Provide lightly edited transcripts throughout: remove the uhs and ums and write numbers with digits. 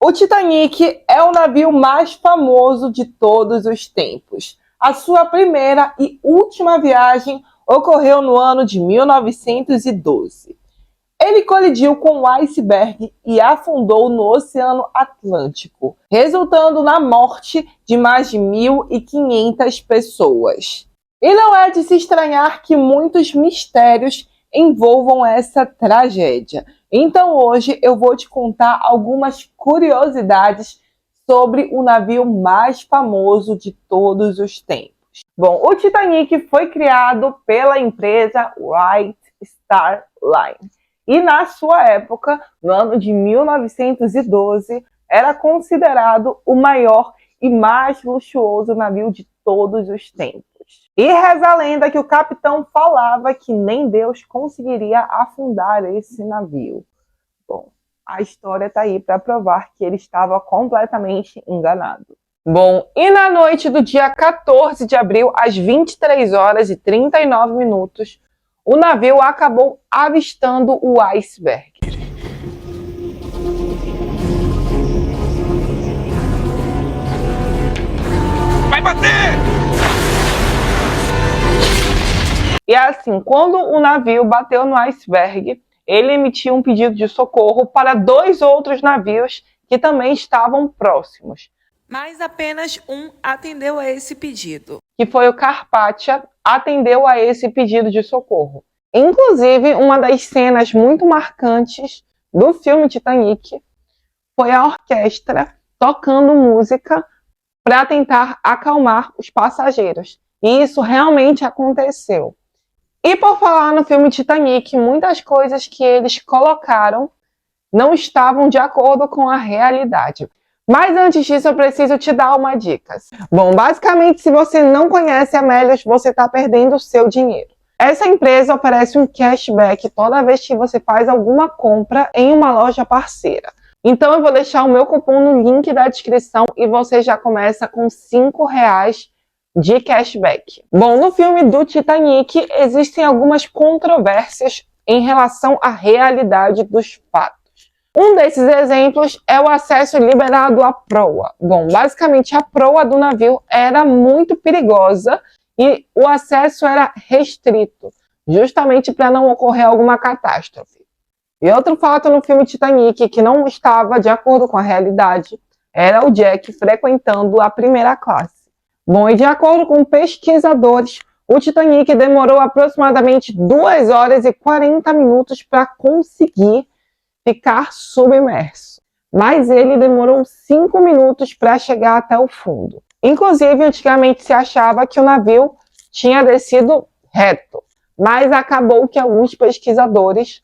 O Titanic é o navio mais famoso de todos os tempos. A sua primeira e última viagem ocorreu no ano de 1912. Ele colidiu com um iceberg e afundou no Oceano Atlântico, resultando na morte de mais de 1.500 pessoas. E não é de se estranhar que muitos mistérios envolvam essa tragédia. Então hoje eu vou te contar algumas curiosidades sobre o navio mais famoso de todos os tempos. Bom, o Titanic foi criado pela empresa White Star Line e na sua época, no ano de 1912, era considerado o maior e mais luxuoso navio de todos os tempos. E reza a lenda que o capitão falava que nem Deus conseguiria afundar esse navio. Bom, a história está aí para provar que ele estava completamente enganado. Bom, e na noite do dia 14 de abril, às 23 horas e 39 minutos, o navio acabou avistando o iceberg. Vai bater! E assim, quando o navio bateu no iceberg, ele emitiu um pedido de socorro para 2 outros navios que também estavam próximos. Mas apenas um atendeu a esse pedido. Que foi o Carpathia, atendeu a esse pedido de socorro. Inclusive, uma das cenas muito marcantes do filme Titanic foi a orquestra tocando música para tentar acalmar os passageiros. E isso realmente aconteceu. E por falar no filme Titanic, muitas coisas que eles colocaram não estavam de acordo com a realidade. Mas antes disso, eu preciso te dar uma dica. Bom, basicamente, se você não conhece a Melius, você está perdendo o seu dinheiro. Essa empresa oferece um cashback toda vez que você faz alguma compra em uma loja parceira. Então, eu vou deixar o meu cupom no link da descrição e você já começa com R$5 de cashback. Bom, no filme do Titanic, existem algumas controvérsias em relação à realidade dos fatos. Um desses exemplos é o acesso liberado à proa. Bom, basicamente a proa do navio era muito perigosa e o acesso era restrito, justamente para não ocorrer alguma catástrofe. E outro fato no filme Titanic que não estava de acordo com a realidade era o Jack frequentando a primeira classe. Bom, e de acordo com pesquisadores, o Titanic demorou aproximadamente 2 horas e 40 minutos para conseguir ficar submerso, mas ele demorou 5 minutos para chegar até o fundo. Inclusive, antigamente se achava que o navio tinha descido reto, mas acabou que alguns pesquisadores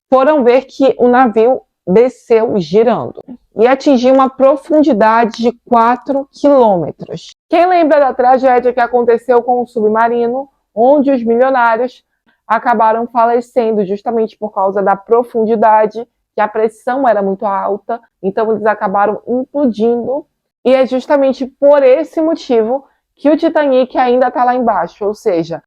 foram ver que o navio desceu girando e atingiu uma profundidade de 4 quilômetros. Quem lembra da tragédia que aconteceu com o submarino, onde os milionários acabaram falecendo justamente por causa da profundidade, que a pressão era muito alta, então eles acabaram implodindo, e é justamente por esse motivo que o Titanic ainda está lá embaixo, ou seja,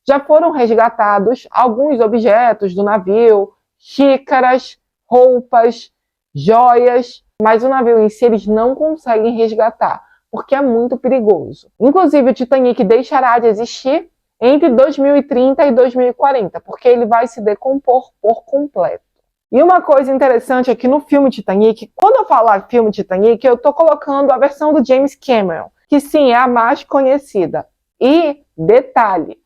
já foram resgatados alguns objetos do navio, xícaras, roupas, joias, mas o navio em si eles não conseguem resgatar, porque é muito perigoso. Inclusive, o Titanic deixará de existir entre 2030 e 2040, porque ele vai se decompor por completo. E uma coisa interessante é que no filme Titanic, quando eu falar filme Titanic, eu estou colocando a versão do James Cameron, que sim, é a mais conhecida. E, detalhe,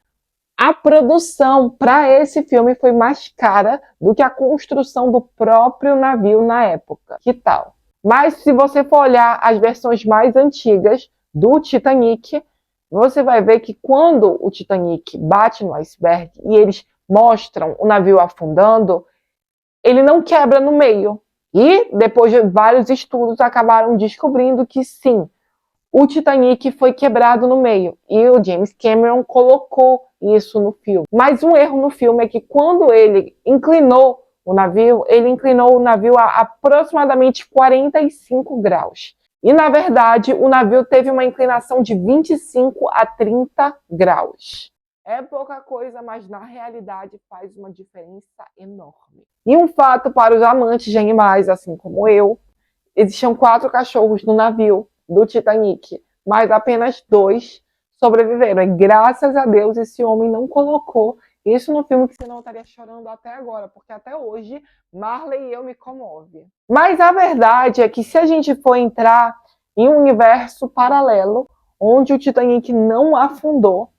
a produção para esse filme foi mais cara do que a construção do próprio navio na época. Que tal? Mas se você for olhar as versões mais antigas do Titanic, você vai ver que quando o Titanic bate no iceberg e eles mostram o navio afundando, ele não quebra no meio. E depois de vários estudos acabaram descobrindo que sim, o Titanic foi quebrado no meio. E o James Cameron colocou isso no filme. Mas um erro no filme é que quando ele inclinou o navio, ele inclinou o navio a aproximadamente 45 graus. E, na verdade, o navio teve uma inclinação de 25 a 30 graus. É pouca coisa, mas na realidade faz uma diferença enorme. E um fato para os amantes de animais, assim como eu, existiam 4 cachorros no navio do Titanic, mas apenas 2 sobreviveram. E graças a Deus esse homem não colocou isso no filme, que senão eu estaria chorando até agora, porque até hoje Marley e eu me comove. Mas a verdade é que se a gente for entrar em um universo paralelo, onde o Titanic não afundou,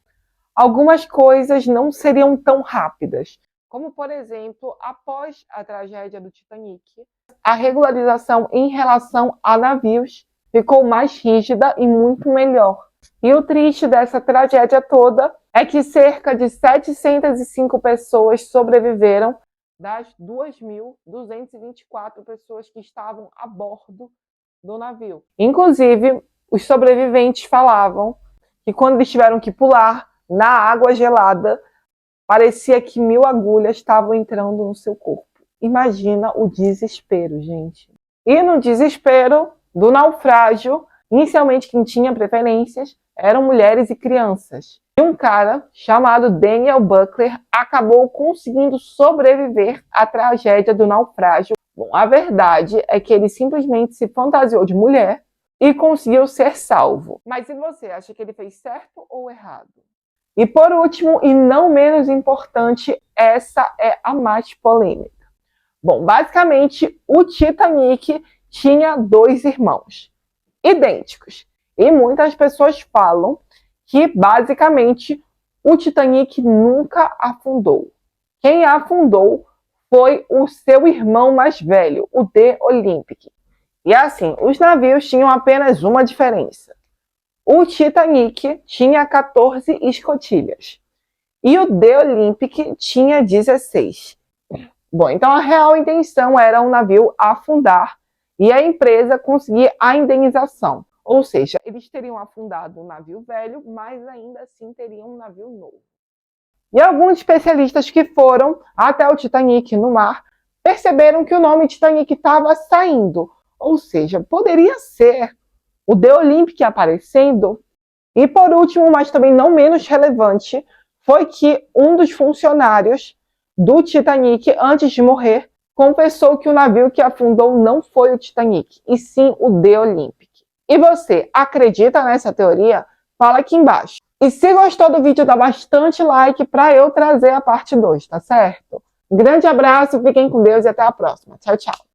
algumas coisas não seriam tão rápidas. Como, por exemplo, após a tragédia do Titanic, a regularização em relação a navios ficou mais rígida e muito melhor. E o triste dessa tragédia toda é que cerca de 705 pessoas sobreviveram das 2.224 pessoas que estavam a bordo do navio. Inclusive, os sobreviventes falavam que quando eles tiveram que pular na água gelada, parecia que 1000 agulhas estavam entrando no seu corpo. Imagina o desespero, gente. E no desespero do naufrágio, inicialmente quem tinha preferências eram mulheres e crianças. E um cara chamado Daniel Buckler acabou conseguindo sobreviver à tragédia do naufrágio. Bom, a verdade é que ele simplesmente se fantasiou de mulher e conseguiu ser salvo. Mas e você, acha que ele fez certo ou errado? E por último, e não menos importante, essa é a mais polêmica. Bom, basicamente, o Titanic tinha 2 irmãos idênticos. E muitas pessoas falam que, basicamente, o Titanic nunca afundou. Quem afundou foi o seu irmão mais velho, o The Olympic. E assim, os navios tinham apenas uma diferença. O Titanic tinha 14 escotilhas e o The Olympic tinha 16. Bom, então a real intenção era o navio afundar e a empresa conseguir a indenização. Ou seja, eles teriam afundado um navio velho, mas ainda assim teriam um navio novo. E alguns especialistas que foram até o Titanic no mar perceberam que o nome Titanic estava saindo. Ou seja, poderia ser o The Olympic aparecendo. E por último, mas também não menos relevante, foi que um dos funcionários do Titanic, antes de morrer, confessou que o navio que afundou não foi o Titanic, e sim o The Olympic. E você, acredita nessa teoria? Fala aqui embaixo. E se gostou do vídeo, dá bastante like para eu trazer a parte 2, tá certo? Um grande abraço, fiquem com Deus e até a próxima. Tchau, tchau.